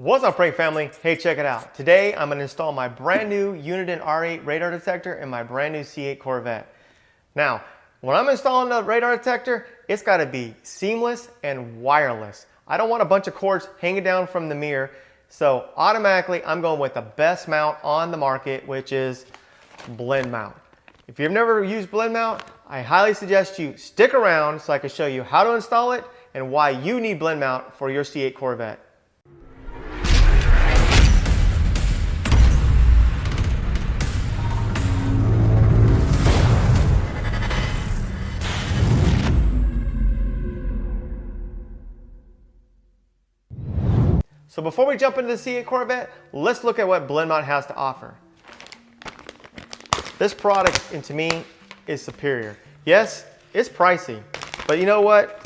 What's up, prank family? Hey, check it out. Today I'm going to install my brand new Uniden R8 radar detector in my brand new C8 Corvette. Now, when I'm installing the radar detector, it's got to be seamless and wireless. I don't want a bunch of cords hanging down from the mirror, so automatically I'm going with the best mount on the market, which is Blendmount. If you've never used Blendmount, I highly suggest you stick around so I can show you how to install it and why you need Blendmount for your C8 Corvette. So before we jump into the C8 Corvette, let's look at what Blendmount has to offer. This product, and to me, is superior. Yes, it's pricey, but you know what?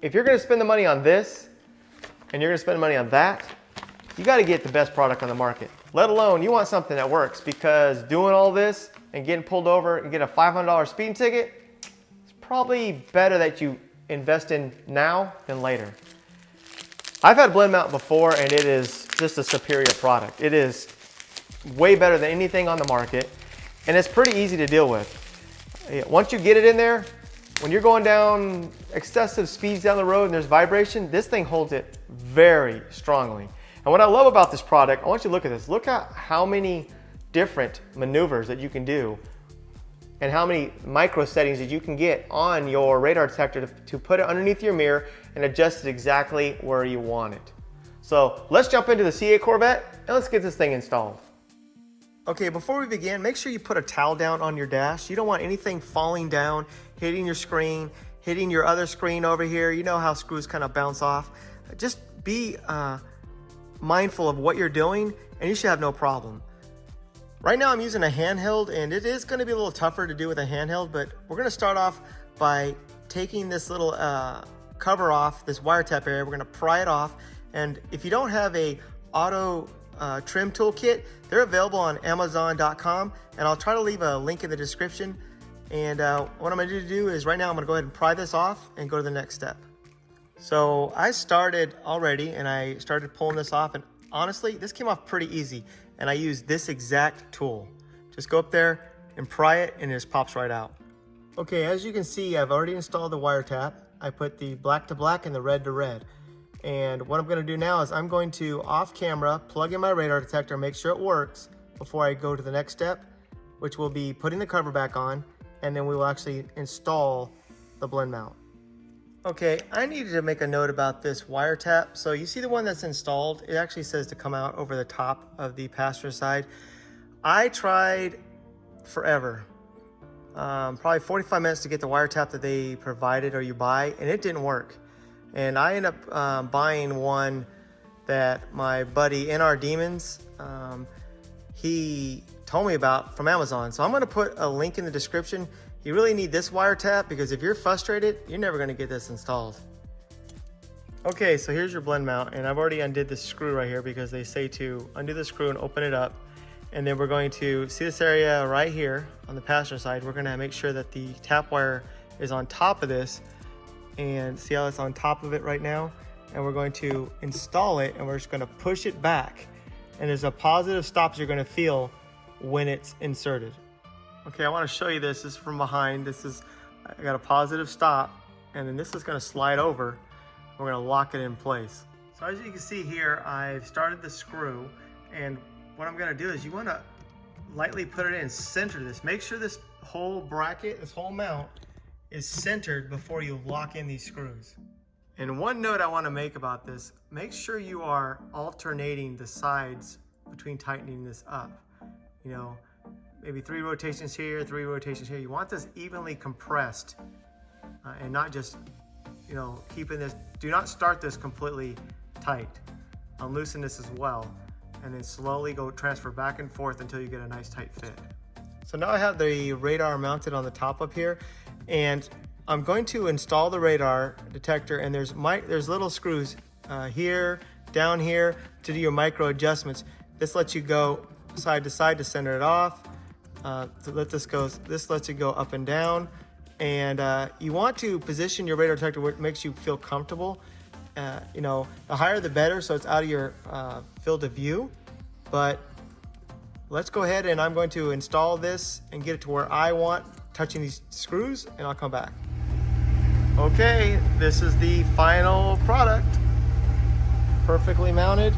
If you're gonna spend the money on this, and you're gonna spend money on that, you gotta get the best product on the market. Let alone, you want something that works, because doing all this and getting pulled over and get a $500 speeding ticket, it's probably better that you invest in now than later. I've had Blendmount before, and it is just a superior product. It is way better than anything on the market, and it's pretty easy to deal with. Once you get it in there, when you're going down excessive speeds down the road and there's vibration, this thing holds it very strongly. And what I love about this product, I want you to look at this. Look at how many different maneuvers that you can do and how many micro settings that you can get on your radar detector to put it underneath your mirror and adjust it exactly where you want it. So let's jump into the C8 Corvette and let's get this thing installed. Okay, before we begin, make sure you put a towel down on your dash. You don't want anything falling down, hitting your screen, hitting your other screen over here. You know how screws kind of bounce off. Just be mindful of what you're doing and you should have no problem. Right now I'm using a handheld, and it is going to be a little tougher to do with a handheld, but we're going to start off by taking this little cover off, this wiretap area. We're going to pry it off, and if you don't have a auto trim toolkit, they're available on Amazon.com, and I'll try to leave a link in the description. And what I'm going to do is right now I'm going to go ahead and pry this off and go to the next step. So I started already, and I started pulling this off, and honestly, this came off pretty easy. And I use this exact tool. Just go up there and pry it, and it just pops right out. Okay, as you can see, I've already installed the wiretap. I put the black to black and the red to red. And what I'm gonna do now is I'm going to, off camera, plug in my radar detector, make sure it works before I go to the next step, which will be putting the cover back on, and then we will actually install the Blendmount. Okay, I needed to make a note about this wiretap. So you see the one that's installed, it actually says to come out over the top of the passenger side. I tried forever, probably 45 minutes to get the wiretap that they provided or you buy, and it didn't work. And I ended up buying one that my buddy NR Demons, he told me about from Amazon. So I'm gonna put a link in the description. You really need this wiretap because if you're frustrated, you're never gonna get this installed. Okay, so here's your Blendmount, and I've already undid this screw right here because they say to undo the screw and open it up. And then we're going to see this area right here on the passenger side. We're gonna make sure that the tap wire is on top of this, and see how it's on top of it right now? And we're going to install it, and we're just gonna push it back. And there's a positive stop you're gonna feel when it's inserted. Okay, I want to show you this. This is from behind. I got a positive stop, and then this is going to slide over. We're going to lock it in place. So as you can see here, I've started the screw, and what I'm going to do is you want to lightly put it in, center this. Make sure this whole bracket, this whole mount is centered before you lock in these screws. And one note I want to make about this, make sure you are alternating the sides between tightening this up. You know, maybe 3 rotations here, 3 rotations here. You want this evenly compressed and not just, you know, keeping this. Do not start this completely tight. Unloosen this as well, and then slowly go transfer back and forth until you get a nice tight fit. So now I have the radar mounted on the top up here, and I'm going to install the radar detector, and there's little screws here, down here to do your micro adjustments. This lets you go side to side to center it off. This lets you go up and down, and you want to position your radar detector where it makes you feel comfortable. You know, the higher the better, so it's out of your field of view. But let's go ahead and I'm going to install this and get it to where I want, touching these screws, and I'll come back. Okay, this is the final product. Perfectly mounted.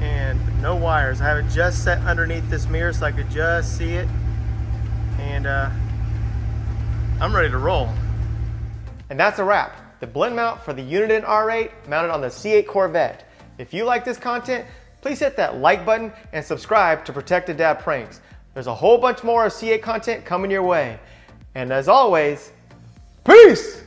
And no wires. I have it just set underneath this mirror so I could just see it. And I'm ready to roll. And that's a wrap. The blend mount for the Uniden R8 mounted on the C8 Corvette. If you like this content, please hit that like button and subscribe to Protected Dad Pranks. There's a whole bunch more of C8 content coming your way. And as always, peace!